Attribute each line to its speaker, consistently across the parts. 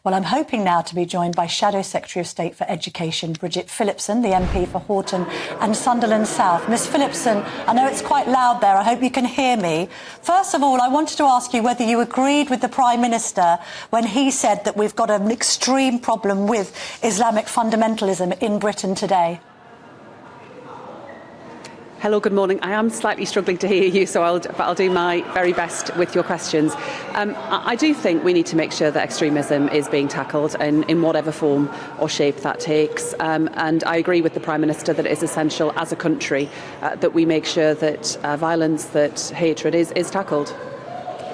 Speaker 1: Well, I'm hoping now to be joined by Shadow Secretary of State for Education, Bridget Phillipson, the MP for Horton and Sunderland South. Miss Phillipson, I know it's quite loud there. I hope you can hear me. First of all, I wanted to ask you whether you agreed with the Prime Minister when he said that we've got an extreme problem with Islamic fundamentalism in Britain today.
Speaker 2: Hello, good morning. I am slightly struggling to hear you, so I'll do my very best with your questions. I do think we need to make sure that extremism is being tackled in whatever form or shape that takes. And I agree with the Prime Minister that it is essential as a country that we make sure that violence, that hatred is tackled.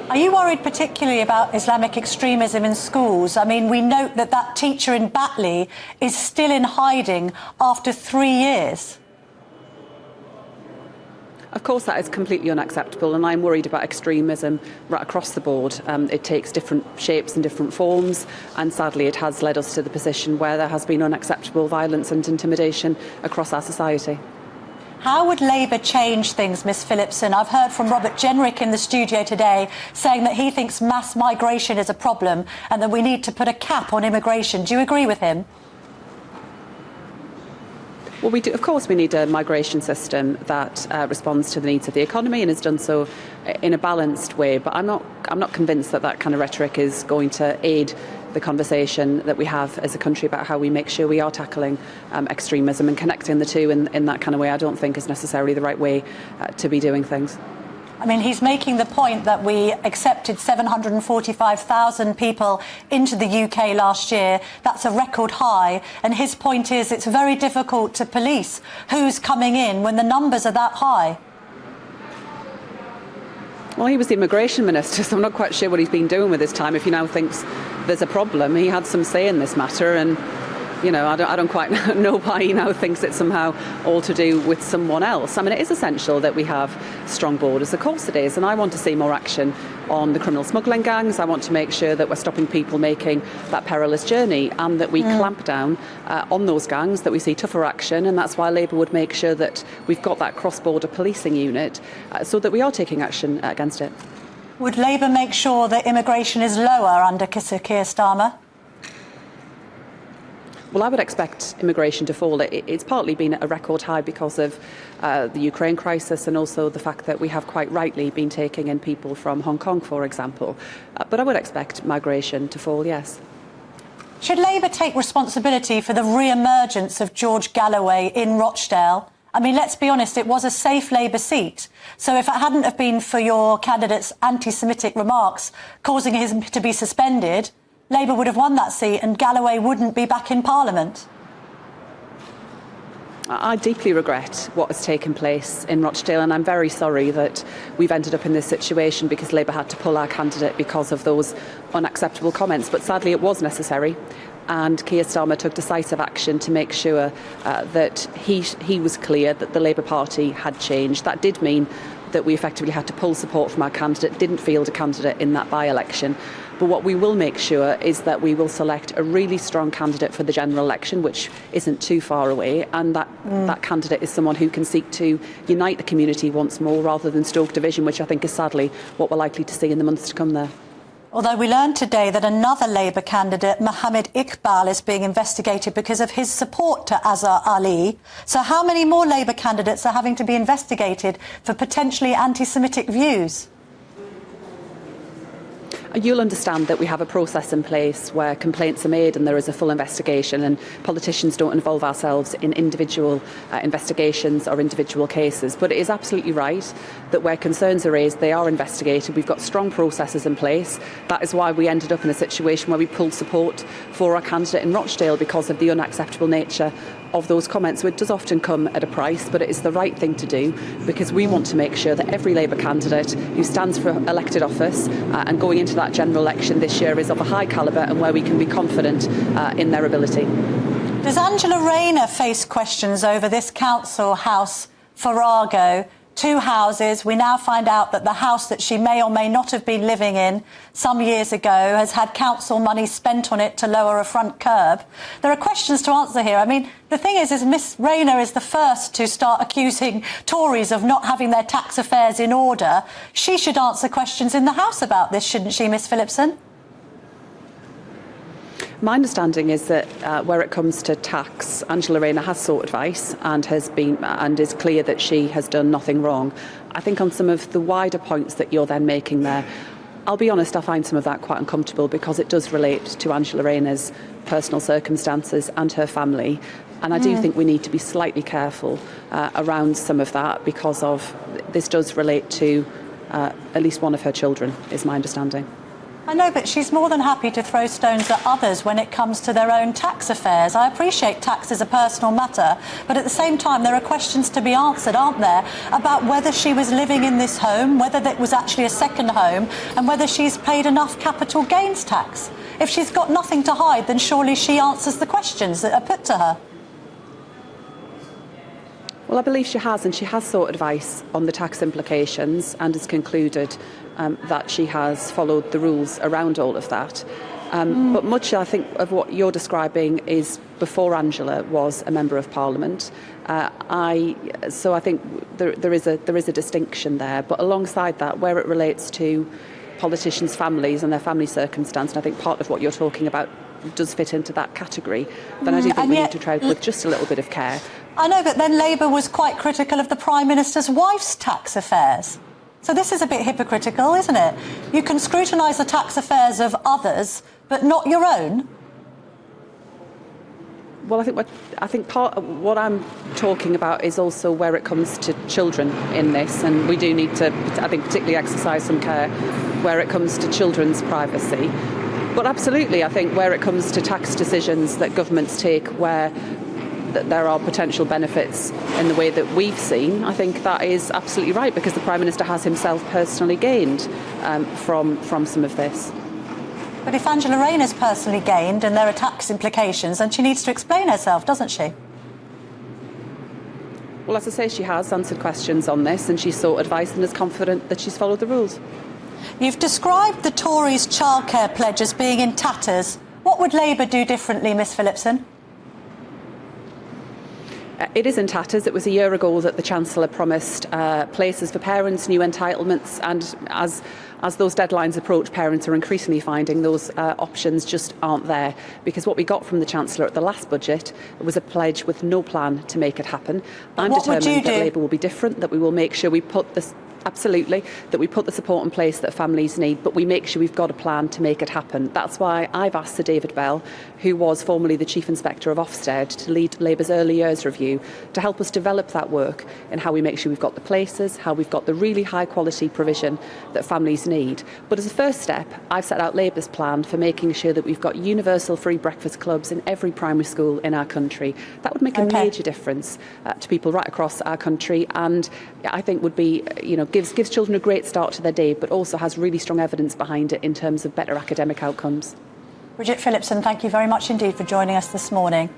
Speaker 1: Are you worried particularly about Islamic extremism in schools? I mean, we note that that teacher in Batley is still in hiding after 3 years.
Speaker 2: Of course, that is completely unacceptable, and I'm worried about extremism right across the board. It takes different shapes and different forms, and sadly it has led us to the position where there has been unacceptable violence and intimidation across our society.
Speaker 1: How would Labour change things, Miss Phillipson? I've heard from Robert Jenrick in the studio today saying that he thinks mass migration is a problem and that we need to put a cap on immigration. Do you agree with him?
Speaker 2: Well, we do. Of course, we need a migration system that responds to the needs of the economy and has done so in a balanced way. But I'm not convinced that that kind of rhetoric is going to aid the conversation that we have as a country about how we make sure we are tackling extremism and connecting the two in that kind of way. I don't think is necessarily the right way to be doing things.
Speaker 1: I mean, he's making the point that we accepted 745,000 people into the UK last year. That's a record high. And his point is it's very difficult to police who's coming in when the numbers are that high.
Speaker 2: Well, he was the immigration minister, so I'm not quite sure what he's been doing with his time. If he now thinks there's a problem, he had some say in this matter, and you know, I don't quite know why he now thinks it's somehow all to do with someone else. I mean, it is essential that we have strong borders. Of course it is. And I want to see more action on the criminal smuggling gangs. I want to make sure that we're stopping people making that perilous journey and that we clamp down on those gangs, that we see tougher action. And that's why Labour would make sure that we've got that cross-border policing unit so that we are taking action against it.
Speaker 1: Would Labour make sure that immigration is lower under Keir Starmer?
Speaker 2: Well, I would expect immigration to fall. It's partly been a record high because of the Ukraine crisis and also the fact that we have quite rightly been taking in people from Hong Kong, for example. But I would expect migration to fall, yes.
Speaker 1: Should Labour take responsibility for the re-emergence of George Galloway in Rochdale? I mean, let's be honest, it was a safe Labour seat. So if it hadn't have been for your candidate's anti-Semitic remarks causing him to be suspended, Labour would have won that seat and Galloway wouldn't be back in Parliament.
Speaker 2: I deeply regret what has taken place in Rochdale, and I'm very sorry that we've ended up in this situation because Labour had to pull our candidate because of those unacceptable comments. But sadly, it was necessary, and Keir Starmer took decisive action to make sure that he was clear that the Labour Party had changed. That did mean that we effectively had to pull support from our candidate, didn't field a candidate in that by-election. But what we will make sure is that we will select a really strong candidate for the general election, which isn't too far away, and that candidate is someone who can seek to unite the community once more rather than stoke division, which I think is sadly what we're likely to see in the months to come there.
Speaker 1: Although we learned today that another Labour candidate, Mohammed Ikbal, is being investigated because of his support to Azhar Ali. So how many more Labour candidates are having to be investigated for potentially anti-Semitic views?
Speaker 2: You'll understand that we have a process in place where complaints are made and there is a full investigation, and politicians don't involve ourselves in individual investigations or individual cases. But it is absolutely right that where concerns are raised, they are investigated. We've got strong processes in place. That is why we ended up in a situation where we pulled support for our candidate in Rochdale because of the unacceptable nature of those comments. So it does often come at a price, but it is the right thing to do because we want to make sure that every Labour candidate who stands for elected office and going into that general election this year is of a high calibre and where we can be confident in their ability.
Speaker 1: Does Angela Raina face questions over this council house Farrago? 2 houses. We now find out that the house that she may or may not have been living in some years ago has had council money spent on it to lower a front curb. There are questions to answer here. I mean, the thing is Miss Raina is the first to start accusing Tories of not having their tax affairs in order. She should answer questions in the House about this, shouldn't she, Miss Phillipson?
Speaker 2: My understanding is that where it comes to tax, Angela Raina has sought advice and is clear that she has done nothing wrong. I think on some of the wider points that you're then making there, I'll be honest, I find some of that quite uncomfortable because it does relate to Angela Raina's personal circumstances and her family. And I do think we need to be slightly careful around some of that because of this does relate to at least one of her children, is my understanding.
Speaker 1: I know, but she's more than happy to throw stones at others when it comes to their own tax affairs. I appreciate tax is a personal matter, but at the same time, there are questions to be answered, aren't there, about whether she was living in this home, whether that was actually a second home, and whether she's paid enough capital gains tax. If she's got nothing to hide, then surely she answers the questions that are put to her.
Speaker 2: Well, I believe she has, and she has sought advice on the tax implications and has concluded that she has followed the rules around all of that. But much, I think, of what you're describing is before Angela was a Member of Parliament. So I think there is a distinction there. But alongside that, where it relates to politicians' families and their family circumstance, and I think part of what you're talking about does fit into that category, then I do think we need to tread with just a little bit of care.
Speaker 1: I know, but then Labour was quite critical of the Prime Minister's wife's tax affairs. So this is a bit hypocritical, isn't it? You can scrutinise the tax affairs of others, but not your own.
Speaker 2: Well, I think part of what I'm talking about is also where it comes to children in this, and we do need to, I think, particularly exercise some care where it comes to children's privacy. But absolutely, I think where it comes to tax decisions that governments take where that there are potential benefits in the way that we've seen, I think that is absolutely right, because the Prime Minister has himself personally gained from some of this.
Speaker 1: But if Angela Raina's personally gained and there are tax implications, then she needs to explain herself, doesn't she?
Speaker 2: Well, as I say, she has answered questions on this and she's sought advice and is confident that she's followed the rules.
Speaker 1: You've described the Tories' childcare pledge as being in tatters. What would Labour do differently, Ms Phillipson?
Speaker 2: It is in tatters. It was a year ago that the Chancellor promised places for parents, new entitlements, and as those deadlines approach, parents are increasingly finding those options just aren't there, because what we got from the Chancellor at the last budget was a pledge with no plan to make it happen. I'm determined that Labour will be different, that we will make sure we put this absolutely, that we put the support in place that families need, but we make sure we've got a plan to make it happen. That's why I've asked Sir David Bell, who was formerly the Chief Inspector of Ofsted, to lead Labour's early years review to help us develop that work in how we make sure we've got the places, how we've got the really high quality provision that families need. But as a first step, I've set out Labour's plan for making sure that we've got universal free breakfast clubs in every primary school in our country. That would make a major difference to people right across our country, and I think would be, gives children a great start to their day, but also has really strong evidence behind it in terms of better academic outcomes.
Speaker 1: Bridget Phillipson, thank you very much indeed for joining us this morning.